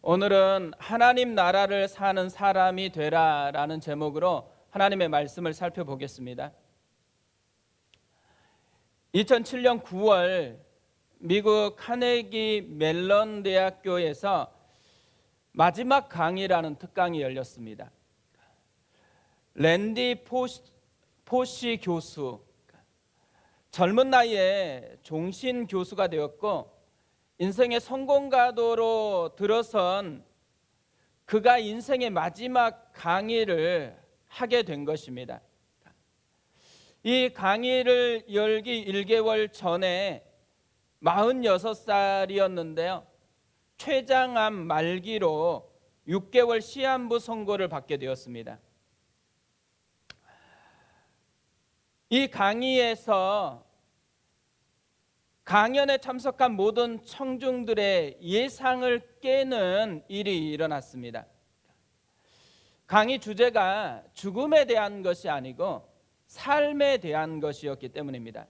오늘은 하나님 나라를 사는 사람이 되라라는 제목으로 하나님의 말씀을 살펴보겠습니다. 2007년 9월 미국 카네기 멜론 대학교에서 마지막 강의라는 특강이 열렸습니다. 랜디 포시 교수, 젊은 나이에 종신 교수가 되었고 인생의 성공가도로 들어선 그가 인생의 마지막 강의를 하게 된 것입니다. 이 강의를 열기 1개월 전에 46살이었는데요. 췌장암 말기로 6개월 시한부 선고를 받게 되었습니다. 이 강의에서 강연에 참석한 모든 청중들의 예상을 깨는 일이 일어났습니다. 강의 주제가 죽음에 대한 것이 아니고 삶에 대한 것이었기 때문입니다.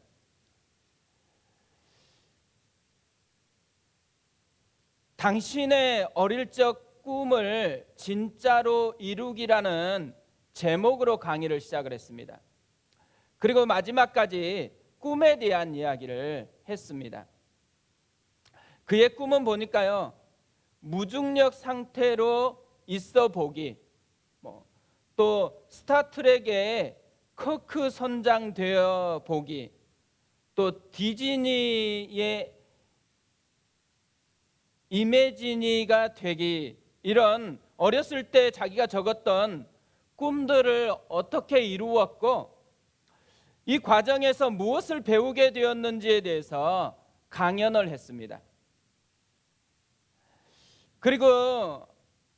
당신의 어릴 적 꿈을 진짜로 이루기라는 제목으로 강의를 시작을 했습니다. 그리고 마지막까지 꿈에 대한 이야기를 했습니다. 그의 꿈은 보니까요, 무중력 상태로 있어 보기, 또 스타트rek의 커크 선장 되어 보기, 또 디즈니의 이매지니가 되기, 이런 어렸을 때 자기가 적었던 꿈들을 어떻게 이루었고 이 과정에서 무엇을 배우게 되었는지에 대해서 강연을 했습니다. 그리고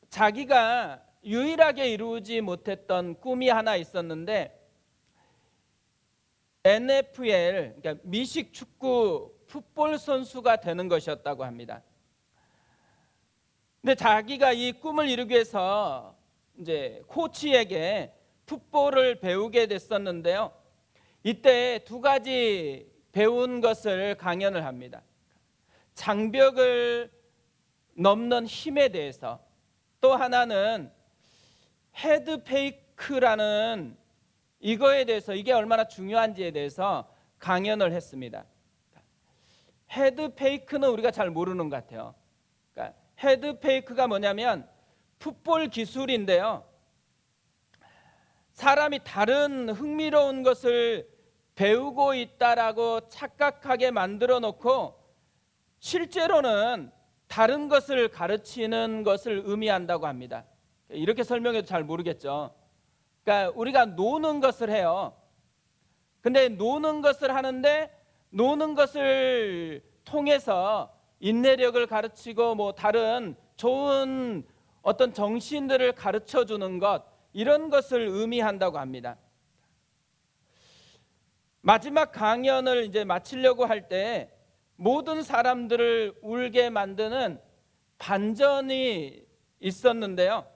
자기가 유일하게 이루지 못했던 꿈이 하나 있었는데 NFL, 그러니까 미식 축구 풋볼 선수가 되는 것이었다고 합니다. 근데 자기가 이 꿈을 이루기 위해서 이제 코치에게 풋볼을 배우게 됐었는데요. 이때 두 가지 배운 것을 강연을 합니다. 장벽을 넘는 힘에 대해서, 또 하나는 헤드 페이크라는 이거에 대해서, 이게 얼마나 중요한지에 대해서 강연을 했습니다. 헤드 페이크는 우리가 잘 모르는 것 같아요. 그러니까 헤드 페이크가 뭐냐면 풋볼 기술인데요. 사람이 다른 흥미로운 것을 배우고 있다라고 착각하게 만들어 놓고 실제로는 다른 것을 가르치는 것을 의미한다고 합니다. 이렇게 설명해도 잘 모르겠죠. 그러니까 우리가 노는 것을 해요. 근데 노는 것을 하는데 노는 것을 통해서 인내력을 가르치고 다른 좋은 어떤 정신들을 가르쳐 주는 것, 이런 것을 의미한다고 합니다. 마지막 강연을 이제 마치려고 할 때 모든 사람들을 울게 만드는 반전이 있었는데요.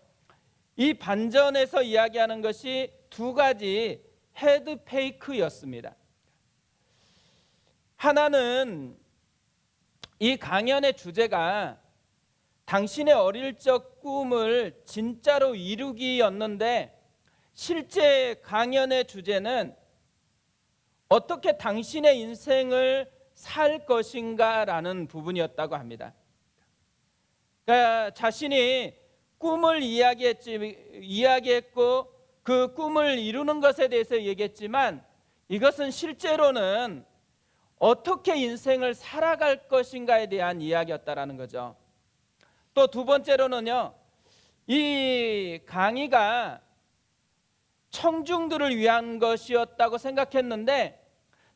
이 반전에서 이야기하는 것이 두 가지 헤드 페이크였습니다. 하나는 이 강연의 주제가 당신의 어릴 적 꿈을 진짜로 이루기였는데 실제 강연의 주제는 어떻게 당신의 인생을 살 것인가라는 부분이었다고 합니다. 그러니까 자신이 꿈을 이야기했고 그 꿈을 이루는 것에 대해서 얘기했지만 이것은 실제로는 어떻게 인생을 살아갈 것인가에 대한 이야기였다라는 거죠. 또 두 번째로는요, 이 강의가 청중들을 위한 것이었다고 생각했는데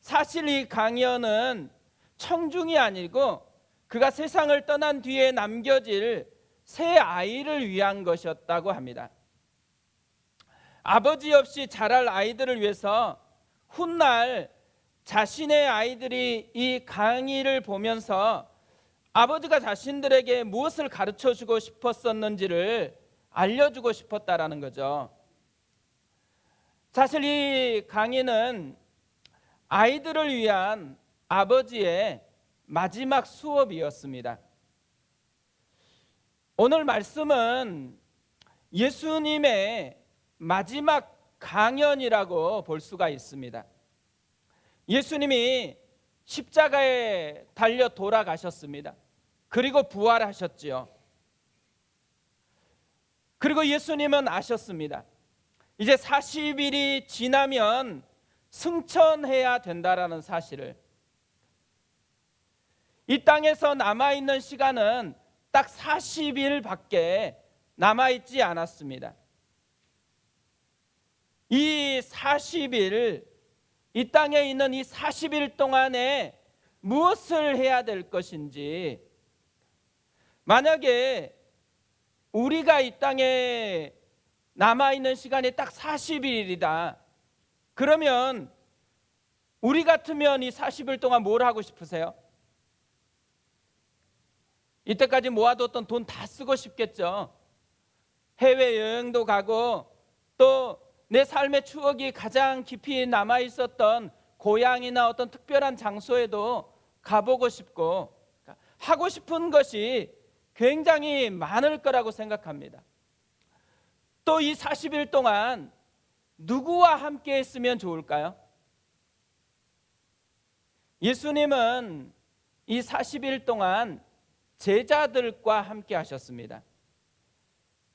사실 이 강연은 청중이 아니고 그가 세상을 떠난 뒤에 남겨질 새 아이를 위한 것이었다고 합니다. 아버지 없이 자랄 아이들을 위해서 훗날 자신의 아이들이 이 강의를 보면서 아버지가 자신들에게 무엇을 가르쳐주고 싶었었는지를 알려주고 싶었다라는 거죠. 사실 이 강의는 아이들을 위한 아버지의 마지막 수업이었습니다. 오늘 말씀은 예수님의 마지막 강연이라고 볼 수가 있습니다. 예수님이 십자가에 달려 돌아가셨습니다. 그리고 부활하셨지요. 그리고 예수님은 아셨습니다. 이제 40일이 지나면 승천해야 된다라는 사실을. 이 땅에서 남아있는 시간은 딱 40일밖에 남아있지 않았습니다. 이 40일, 이 땅에 있는 이 40일 동안에 무엇을 해야 될 것인지, 만약에 우리가 이 땅에 남아있는 시간이 딱 40일이다. 그러면 우리 같으면 이 40일 동안 뭘 하고 싶으세요? 이때까지 모아뒀던 돈 다 쓰고 싶겠죠. 해외여행도 가고 또 내 삶의 추억이 가장 깊이 남아있었던 고향이나 어떤 특별한 장소에도 가보고 싶고, 하고 싶은 것이 굉장히 많을 거라고 생각합니다. 또 이 40일 동안 누구와 함께 했으면 좋을까요? 예수님은 이 40일 동안 제자들과 함께 하셨습니다.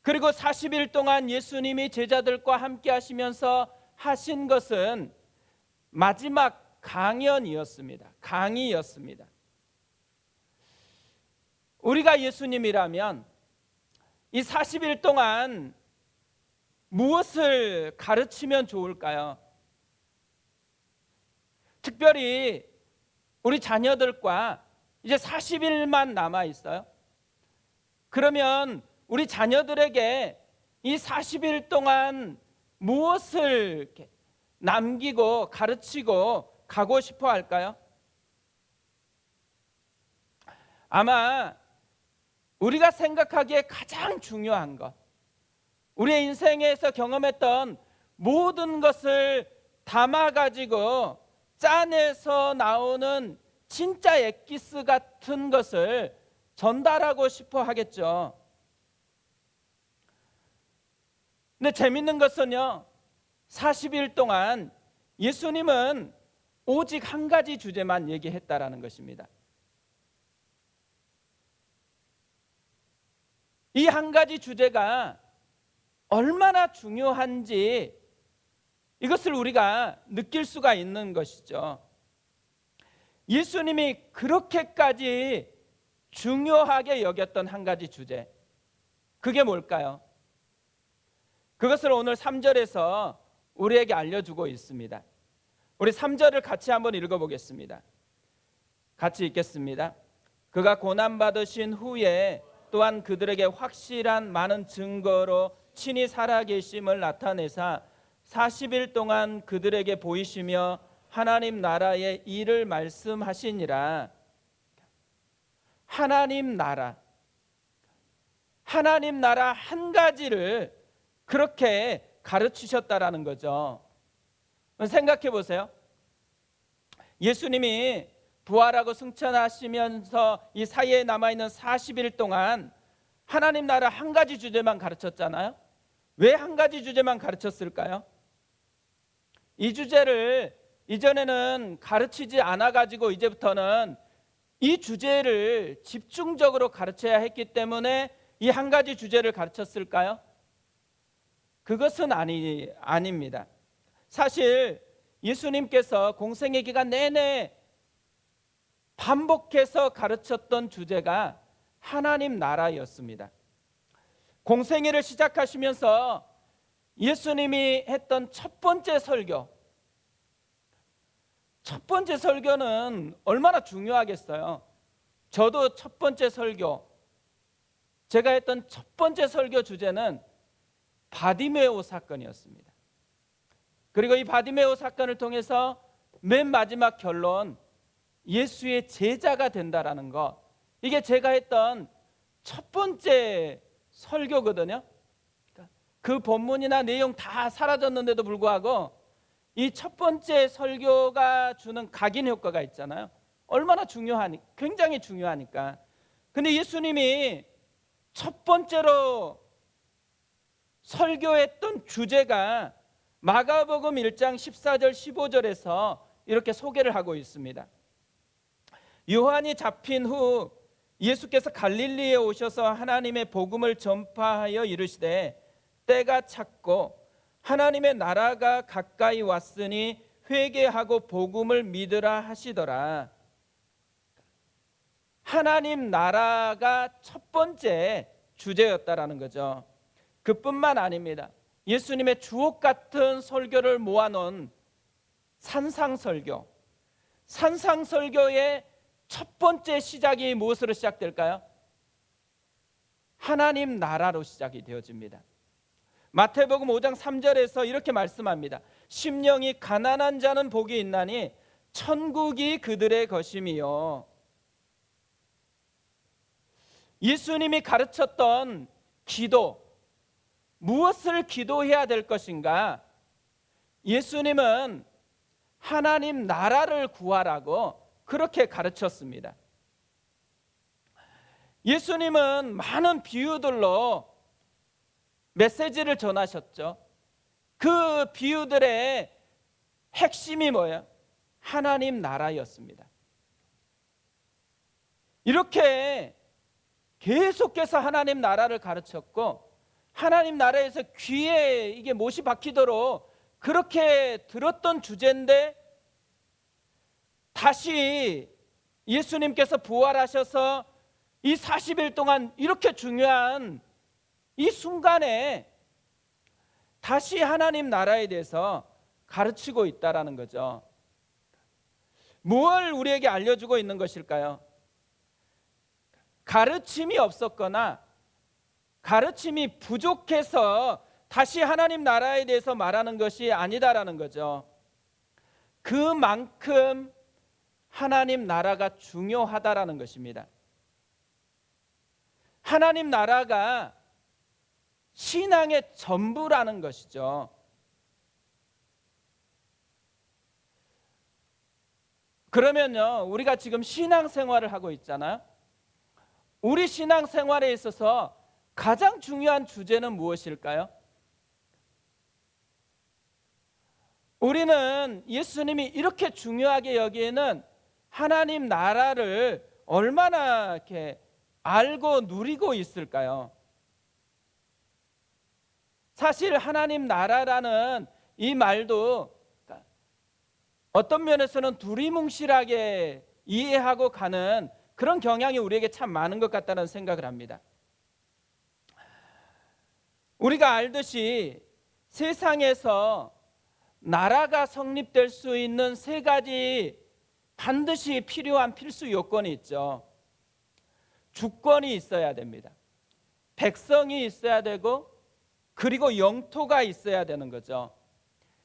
그리고 40일 동안 예수님이 제자들과 함께 하시면서 하신 것은 마지막 강연이었습니다. 강의였습니다. 우리가 예수님이라면 이 40일 동안 무엇을 가르치면 좋을까요? 특별히 우리 자녀들과 이제 40일만 남아 있어요. 그러면 우리 자녀들에게 이 40일 동안 무엇을 남기고 가르치고 가고 싶어 할까요? 아마 우리가 생각하기에 가장 중요한 것, 우리의 인생에서 경험했던 모든 것을 담아가지고 짜내서 나오는 진짜 엑기스 같은 것을 전달하고 싶어 하겠죠. 근데 재밌는 것은요, 40일 동안 예수님은 오직 한 가지 주제만 얘기했다라는 것입니다. 이 한 가지 주제가 얼마나 중요한지 이것을 우리가 느낄 수가 있는 것이죠. 예수님이 그렇게까지 중요하게 여겼던 한 가지 주제, 그게 뭘까요? 그것을 오늘 3절에서 우리에게 알려주고 있습니다. 우리 3절을 같이 한번 읽어보겠습니다. 같이 읽겠습니다. 그가 고난받으신 후에 또한 그들에게 확실한 많은 증거로 친히 살아계심을 나타내사 40일 동안 그들에게 보이시며 하나님 나라의 일을 말씀하시니라. 하나님 나라 한 가지를 그렇게 가르치셨다라는 거죠. 생각해 보세요. 예수님이 부활하고 승천하시면서 이 사이에 남아있는 40일 동안 하나님 나라 한 가지 주제만 가르쳤잖아요. 왜 한 가지 주제만 가르쳤을까요? 이 주제를 이전에는 가르치지 않아가지고 이제부터는 이 주제를 집중적으로 가르쳐야 했기 때문에 이 한 가지 주제를 가르쳤을까요? 그것은 아닙니다. 사실 예수님께서 공생의 기간 내내 반복해서 가르쳤던 주제가 하나님 나라였습니다. 공생애를 시작하시면서 예수님이 했던 첫 번째 설교는 얼마나 중요하겠어요. 저도 첫 번째 설교, 제가 했던 첫 번째 설교 주제는 바디메오 사건이었습니다. 그리고 이 바디메오 사건을 통해서 맨 마지막 결론, 예수의 제자가 된다라는 것, 이게 제가 했던 첫 번째 설교거든요. 그 본문이나 내용 다 사라졌는데도 불구하고 이 첫 번째 설교가 주는 각인 효과가 있잖아요. 얼마나 중요하니, 굉장히 중요하니까. 근데 예수님이 첫 번째로 설교했던 주제가 마가복음 1장 14절 15절에서 이렇게 소개를 하고 있습니다. 요한이 잡힌 후 예수께서 갈릴리에 오셔서 하나님의 복음을 전파하여 이르시되 때가 찼고 하나님의 나라가 가까이 왔으니 회개하고 복음을 믿으라 하시더라. 하나님 나라가 첫 번째 주제였다라는 거죠. 그뿐만 아닙니다. 예수님의 주옥 같은 설교를 모아놓은 산상설교. 산상설교의 첫 번째 시작이 무엇으로 시작될까요? 하나님 나라로 시작이 되어집니다. 마태복음 5장 3절에서 이렇게 말씀합니다. 심령이 가난한 자는 복이 있나니 천국이 그들의 것임이요. 예수님이 가르쳤던 기도, 무엇을 기도해야 될 것인가? 예수님은 하나님 나라를 구하라고 그렇게 가르쳤습니다. 예수님은 많은 비유들로 메시지를 전하셨죠. 그 비유들의 핵심이 뭐예요? 하나님 나라였습니다. 이렇게 계속해서 하나님 나라를 가르쳤고 하나님 나라에서 귀에 이게 못이 박히도록 그렇게 들었던 주제인데 다시 예수님께서 부활하셔서 이 40일 동안 이렇게 중요한 이 순간에 다시 하나님 나라에 대해서 가르치고 있다라는 거죠. 무엇을 우리에게 알려주고 있는 것일까요? 가르침이 없었거나 가르침이 부족해서 다시 하나님 나라에 대해서 말하는 것이 아니다라는 거죠. 그만큼 하나님 나라가 중요하다라는 것입니다. 하나님 나라가 신앙의 전부라는 것이죠. 그러면요, 우리가 지금 신앙생활을 하고 있잖아요. 우리 신앙생활에 있어서 가장 중요한 주제는 무엇일까요? 우리는 예수님이 이렇게 중요하게 여기는 하나님 나라를 얼마나 이렇게 알고 누리고 있을까요? 사실 하나님 나라라는 이 말도 어떤 면에서는 두리뭉실하게 이해하고 가는 그런 경향이 우리에게 참 많은 것 같다는 생각을 합니다. 우리가 알듯이 세상에서 나라가 성립될 수 있는 세 가지 반드시 필요한 필수 요건이 있죠. 주권이 있어야 됩니다. 백성이 있어야 되고 그리고 영토가 있어야 되는 거죠.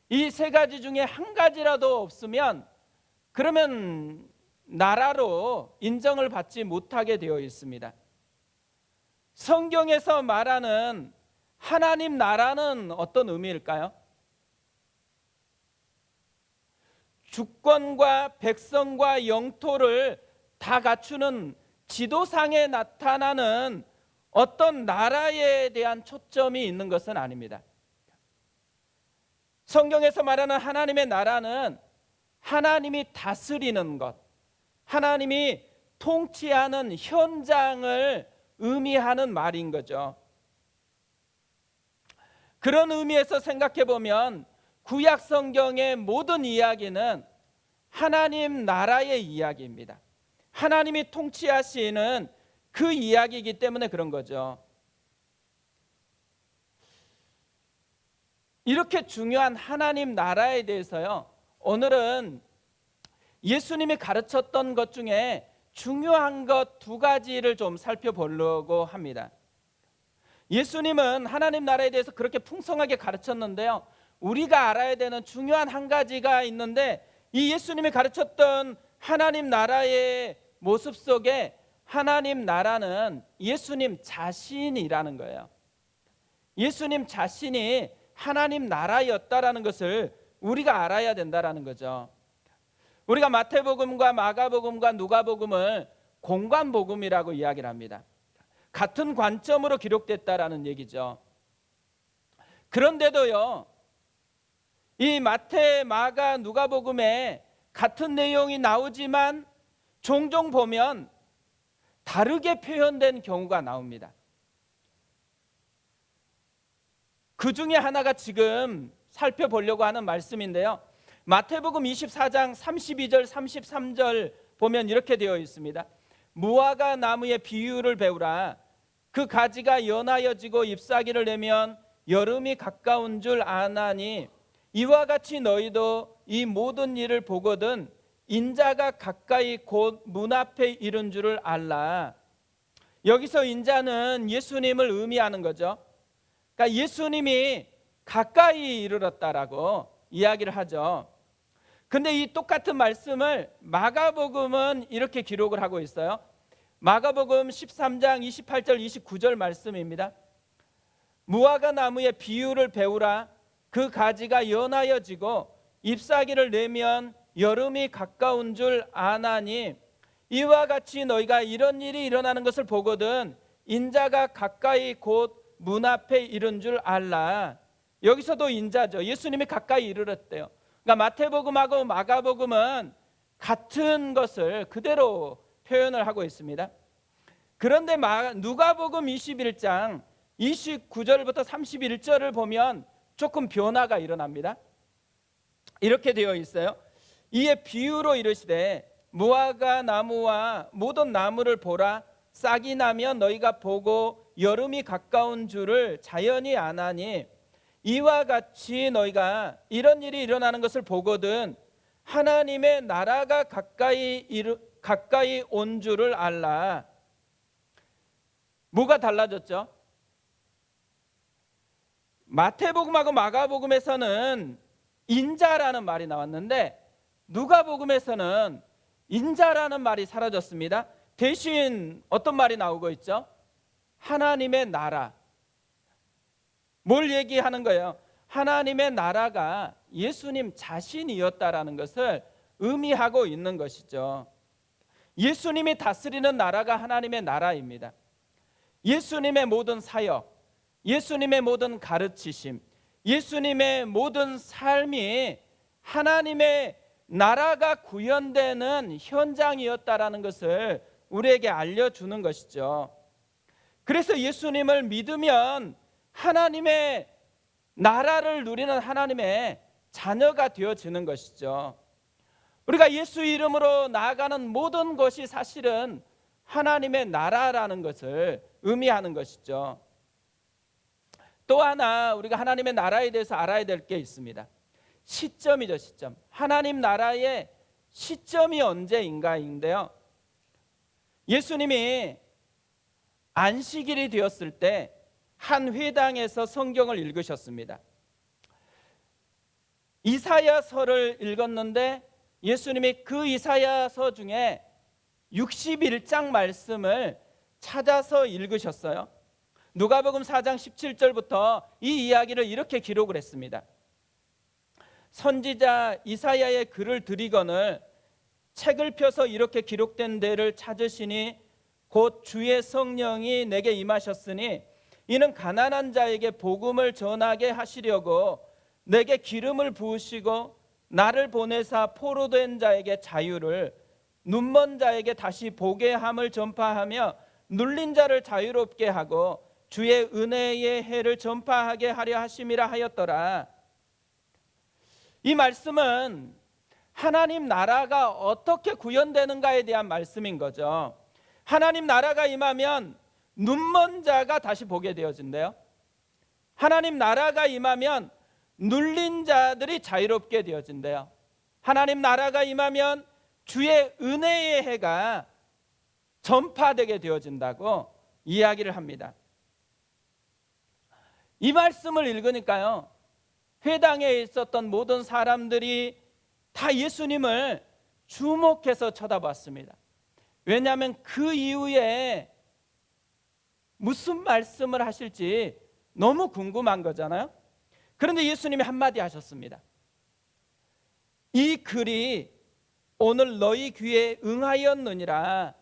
이 세 가지 중에 한 가지라도 없으면 그러면 나라로 인정을 받지 못하게 되어 있습니다. 성경에서 말하는 하나님 나라는 어떤 의미일까요? 주권과 백성과 영토를 다 갖추는 지도상에 나타나는 어떤 나라에 대한 초점이 있는 것은 아닙니다. 성경에서 말하는 하나님의 나라는 하나님이 다스리는 것, 하나님이 통치하는 현장을 의미하는 말인 거죠. 그런 의미에서 생각해 보면 구약 성경의 모든 이야기는 하나님 나라의 이야기입니다. 하나님이 통치하시는 그 이야기이기 때문에 그런 거죠. 이렇게 중요한 하나님 나라에 대해서요, 오늘은 예수님이 가르쳤던 것 중에 중요한 것 두 가지를 좀 살펴보려고 합니다. 예수님은 하나님 나라에 대해서 그렇게 풍성하게 가르쳤는데요, 우리가 알아야 되는 중요한 한 가지가 있는데 이 예수님이 가르쳤던 하나님 나라의 모습 속에 하나님 나라는 예수님 자신이라는 거예요. 예수님 자신이 하나님 나라였다라는 것을 우리가 알아야 된다라는 거죠. 우리가 마태복음과 마가복음과 누가복음을 공관복음이라고 이야기를 합니다. 같은 관점으로 기록됐다라는 얘기죠. 그런데도요, 이 마태, 마가, 누가복음에 같은 내용이 나오지만 종종 보면 다르게 표현된 경우가 나옵니다. 그 중에 하나가 지금 살펴보려고 하는 말씀인데요, 마태복음 24장 32절 33절 보면 이렇게 되어 있습니다. 무화과 나무의 비유를 배우라. 그 가지가 연하여지고 잎사귀를 내면 여름이 가까운 줄 아나니 이와 같이 너희도 이 모든 일을 보거든 인자가 가까이 곧 문 앞에 이른 줄을 알라. 여기서 인자는 예수님을 의미하는 거죠. 그러니까 예수님이 가까이 이르렀다라고 이야기를 하죠. 근데 이 똑같은 말씀을 마가복음은 이렇게 기록을 하고 있어요. 마가복음 13장 28절 29절 말씀입니다. 무화과 나무의 비유를 배우라. 그 가지가 연하여지고 잎사귀를 내면 여름이 가까운 줄 아나니 이와 같이 너희가 이런 일이 일어나는 것을 보거든 인자가 가까이 곧 문 앞에 이른 줄 알라. 여기서도 인자죠. 예수님이 가까이 이르렀대요. 그러니까 마태복음하고 마가복음은 같은 것을 그대로 표현을 하고 있습니다. 그런데 누가복음 21장 29절부터 31절을 보면 조금 변화가 일어납니다. 이렇게 되어 있어요. 이에 비유로 이르시되 무화과 나무와 모든 나무를 보라. 싹이 나면 너희가 보고 여름이 가까운 줄을 자연히 아나니 이와 같이 너희가 이런 일이 일어나는 것을 보거든 하나님의 나라가 가까이 온 줄을 알라. 뭐가 달라졌죠? 마태복음하고 마가복음에서는 인자라는 말이 나왔는데 누가복음에서는 인자라는 말이 사라졌습니다. 대신 어떤 말이 나오고 있죠? 하나님의 나라. 뭘 얘기하는 거예요? 하나님의 나라가 예수님 자신이었다라는 것을 의미하고 있는 것이죠. 예수님이 다스리는 나라가 하나님의 나라입니다. 예수님의 모든 사역, 예수님의 모든 가르치심, 예수님의 모든 삶이 하나님의 나라가 구현되는 현장이었다라는 것을 우리에게 알려주는 것이죠. 그래서 예수님을 믿으면 하나님의 나라를 누리는 하나님의 자녀가 되어지는 것이죠. 우리가 예수 이름으로 나아가는 모든 것이 사실은 하나님의 나라라는 것을 의미하는 것이죠. 또 하나 우리가 하나님의 나라에 대해서 알아야 될 게 있습니다. 시점이죠. 시점. 하나님 나라의 시점이 언제인가인데요, 예수님이 안식일이 되었을 때 한 회당에서 성경을 읽으셨습니다. 이사야서를 읽었는데 예수님이 그 이사야서 중에 61장 말씀을 찾아서 읽으셨어요. 누가복음 4장 17절부터 이 이야기를 이렇게 기록을 했습니다. 선지자 이사야의 글을 들이거늘 책을 펴서 이렇게 기록된 데를 찾으시니 곧 주의 성령이 내게 임하셨으니 이는 가난한 자에게 복음을 전하게 하시려고 내게 기름을 부으시고 나를 보내사 포로된 자에게 자유를, 눈먼 자에게 다시 보게 함을 전파하며 눌린 자를 자유롭게 하고 주의 은혜의 해를 전파하게 하려 하심이라 하였더라. 이 말씀은 하나님 나라가 어떻게 구현되는가에 대한 말씀인 거죠. 하나님 나라가 임하면 눈먼 자가 다시 보게 되어진대요. 하나님 나라가 임하면 눌린 자들이 자유롭게 되어진대요. 하나님 나라가 임하면 주의 은혜의 해가 전파되게 되어진다고 이야기를 합니다. 이 말씀을 읽으니까요, 회당에 있었던 모든 사람들이 다 예수님을 주목해서 쳐다봤습니다. 왜냐하면 그 이후에 무슨 말씀을 하실지 너무 궁금한 거잖아요. 그런데 예수님이 한마디 하셨습니다. 이 글이 오늘 너희 귀에 응하였느니라.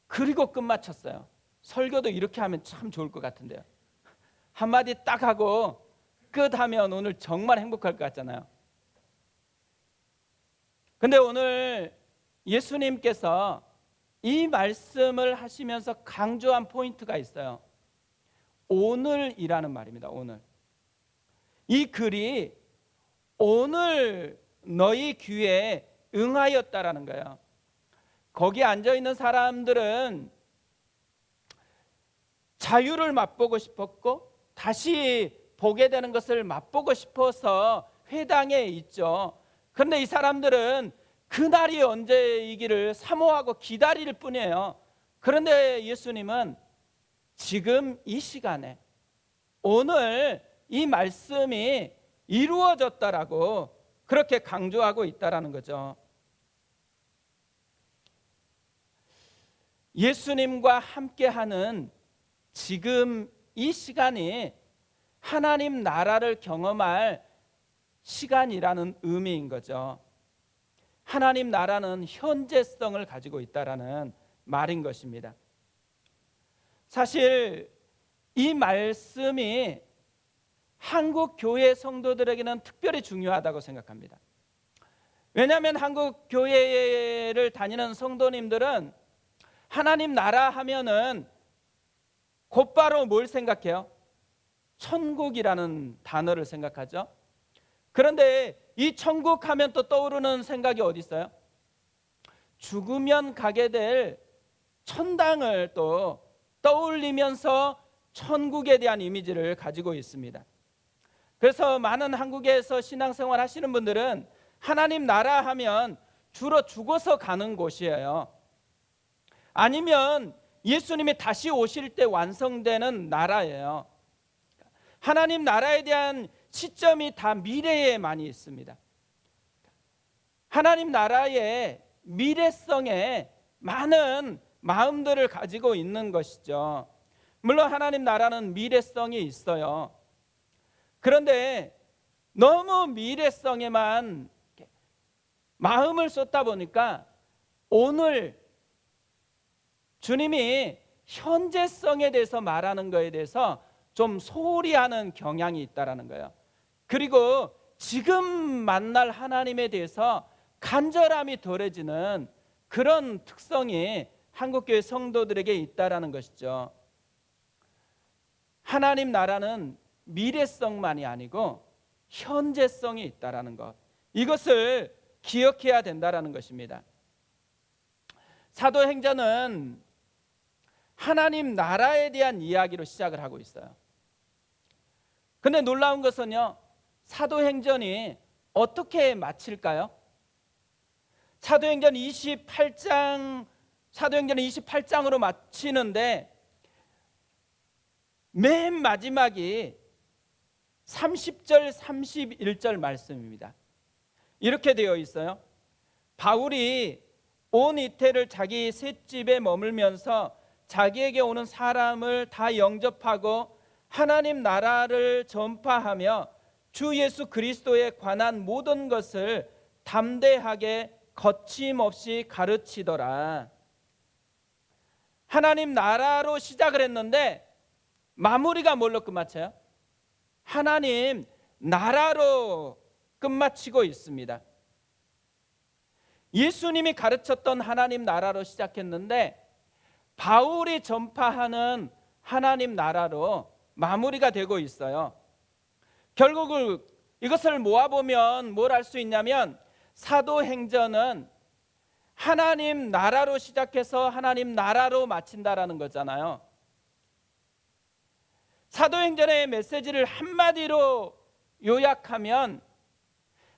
그리고 끝마쳤어요. 설교도 이렇게 하면 참 좋을 것 같은데요. 한마디 딱 하고 끝 하면 오늘 정말 행복할 것 같잖아요. 근데 오늘 예수님께서 이 말씀을 하시면서 강조한 포인트가 있어요. 오늘이라는 말입니다. 오늘. 이 글이 오늘 너희 귀에 응하였다라는 거예요. 거기 앉아있는 사람들은 자유를 맛보고 싶었고 다시 보게 되는 것을 맛보고 싶어서 회당에 있죠. 그런데 이 사람들은 그날이 언제이기를 사모하고 기다릴 뿐이에요. 그런데 예수님은 지금 이 시간에 오늘 이 말씀이 이루어졌다라고 그렇게 강조하고 있다라는 거죠. 예수님과 함께하는 지금 이 시간이 하나님 나라를 경험할 시간이라는 의미인 거죠. 하나님 나라는 현재성을 가지고 있다라는 말인 것입니다. 사실 이 말씀이 한국 교회 성도들에게는 특별히 중요하다고 생각합니다. 왜냐하면 한국 교회를 다니는 성도님들은 하나님 나라 하면은 곧바로 뭘 생각해요? 천국이라는 단어를 생각하죠. 그런데 이 천국 하면 또 떠오르는 생각이 어디 있어요? 죽으면 가게 될 천당을 또 떠올리면서 천국에 대한 이미지를 가지고 있습니다. 그래서 많은 한국에서 신앙생활 하시는 분들은 하나님 나라 하면 주로 죽어서 가는 곳이에요. 아니면 예수님이 다시 오실 때 완성되는 나라예요. 하나님 나라에 대한 시점이 다 미래에 많이 있습니다. 하나님 나라의 미래성에 많은 마음들을 가지고 있는 것이죠. 물론 하나님 나라는 미래성이 있어요. 그런데 너무 미래성에만 마음을 쏟다 보니까 오늘 주님이 현재성에 대해서 말하는 것에 대해서 좀 소홀히 하는 경향이 있다라는 거예요. 그리고 지금 만날 하나님에 대해서 간절함이 덜해지는 그런 특성이 한국교회 성도들에게 있다라는 것이죠. 하나님 나라는 미래성만이 아니고 현재성이 있다라는 것, 이것을 기억해야 된다라는 것입니다. 사도행전은 하나님 나라에 대한 이야기로 시작을 하고 있어요. 근데 놀라운 것은요, 사도행전이 어떻게 마칠까요? 사도행전 28장으로 마치는데 맨 마지막이 30절 31절 말씀입니다. 이렇게 되어 있어요. 바울이 온 이태를 자기 셋집에 머물면서 자기에게 오는 사람을 다 영접하고 하나님 나라를 전파하며 주 예수 그리스도에 관한 모든 것을 담대하게 거침없이 가르치더라. 하나님 나라로 시작을 했는데 마무리가 뭘로 끝마쳐요? 하나님 나라로 끝마치고 있습니다. 예수님이 가르쳤던 하나님 나라로 시작했는데 바울이 전파하는 하나님 나라로 마무리가 되고 있어요. 결국 이것을 모아보면 뭘 알 수 있냐면 사도행전은 하나님 나라로 시작해서 하나님 나라로 마친다라는 거잖아요. 사도행전의 메시지를 한마디로 요약하면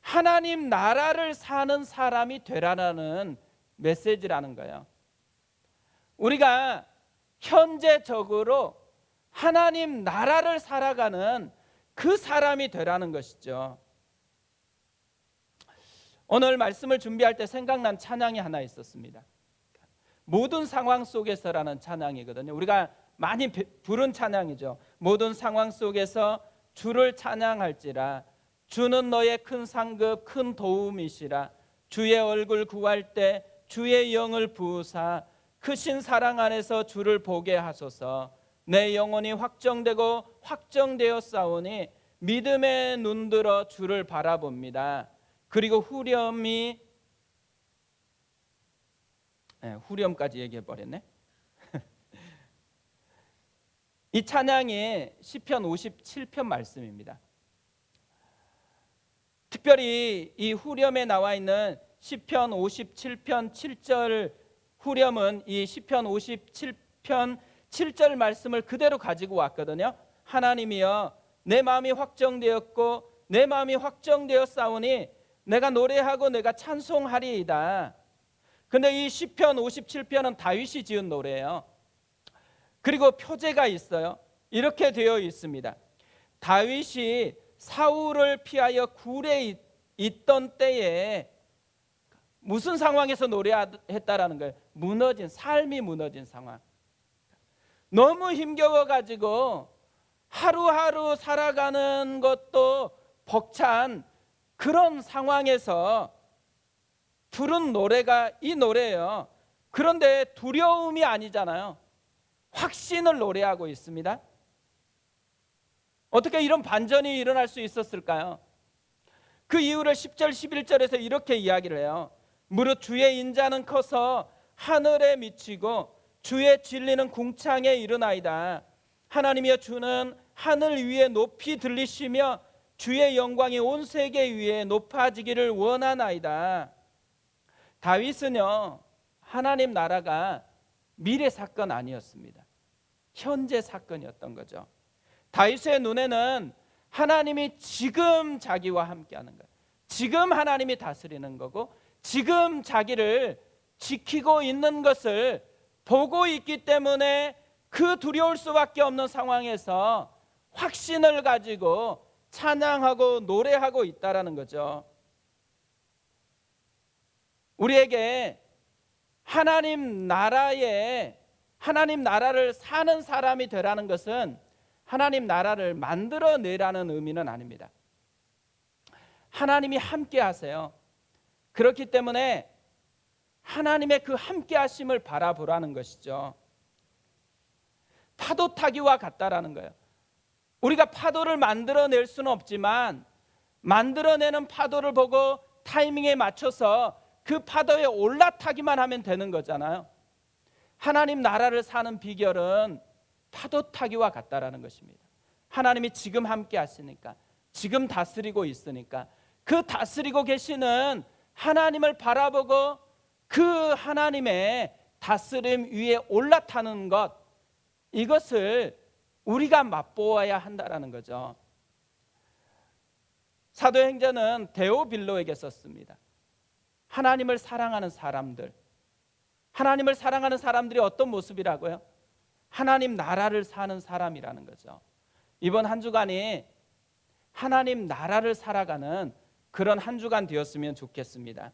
하나님 나라를 사는 사람이 되라는 메시지라는 거예요. 우리가 현재적으로 하나님 나라를 살아가는 그 사람이 되라는 것이죠. 오늘 말씀을 준비할 때 생각난 찬양이 하나 있었습니다. 모든 상황 속에서라는 찬양이거든요. 우리가 많이 부른 찬양이죠. 모든 상황 속에서 주를 찬양할지라 주는 너의 큰 상급 큰 도움이시라 주의 얼굴 구할 때 주의 영을 부으사 크신 사랑 안에서 주를 보게 하소서. 내 영혼이 확정되고 확정되었사오니 믿음의 눈들어 주를 바라봅니다. 그리고 후렴까지 얘기해 버렸네. 이 찬양이 시편 57편 말씀입니다. 특별히 이 후렴에 나와 있는 시편 57편 7절 후렴은 이 시편 57편 7절 말씀을 그대로 가지고 왔거든요. 하나님이여 내 마음이 확정되었고 내 마음이 확정되었사오니 내가 노래하고 내가 찬송하리이다. 근데 이 시편 57편은 다윗이 지은 노래예요. 그리고 표제가 있어요. 이렇게 되어 있습니다. 다윗이 사울을 피하여 굴에 있던 때에 무슨 상황에서 노래했다라는 거예요? 삶이 무너진 상황. 너무 힘겨워가지고 하루하루 살아가는 것도 벅찬 그런 상황에서 부른 노래가 이 노래예요. 그런데 두려움이 아니잖아요. 확신을 노래하고 있습니다. 어떻게 이런 반전이 일어날 수 있었을까요? 그 이유를 10절 11절에서 이렇게 이야기를 해요. 무릇 주의 인자는 커서 하늘에 미치고 주의 진리는 궁창에 이르나이다. 하나님이여 주는 하늘 위에 높이 들리시며 주의 영광이 온 세계 위에 높아지기를 원하나이다. 다윗은요, 하나님 나라가 미래 사건 아니었습니다. 현재 사건이었던 거죠. 다윗의 눈에는 하나님이 지금 자기와 함께하는 거예요. 지금 하나님이 다스리는 거고 지금 자기를 지키고 있는 것을 보고 있기 때문에 그 두려울 수밖에 없는 상황에서 확신을 가지고 찬양하고 노래하고 있다라는 거죠. 우리에게 하나님 나라를 사는 사람이 되라는 것은 하나님 나라를 만들어내라는 의미는 아닙니다. 하나님이 함께 하세요. 그렇기 때문에 하나님의 그 함께 하심을 바라보라는 것이죠. 파도 타기와 같다라는 거예요. 우리가 파도를 만들어낼 수는 없지만 만들어내는 파도를 보고 타이밍에 맞춰서 그 파도에 올라타기만 하면 되는 거잖아요. 하나님 나라를 사는 비결은 파도 타기와 같다라는 것입니다. 하나님이 지금 함께 하시니까, 지금 다스리고 있으니까 그 다스리고 계시는 하나님을 바라보고 그 하나님의 다스림 위에 올라타는 것, 이것을 우리가 맛보아야 한다라는 거죠. 사도행전은 데오빌로에게 썼습니다. 하나님을 사랑하는 사람들, 하나님을 사랑하는 사람들이 어떤 모습이라고요? 하나님 나라를 사는 사람이라는 거죠. 이번 한 주간이 하나님 나라를 살아가는 그런 한 주간 되었으면 좋겠습니다.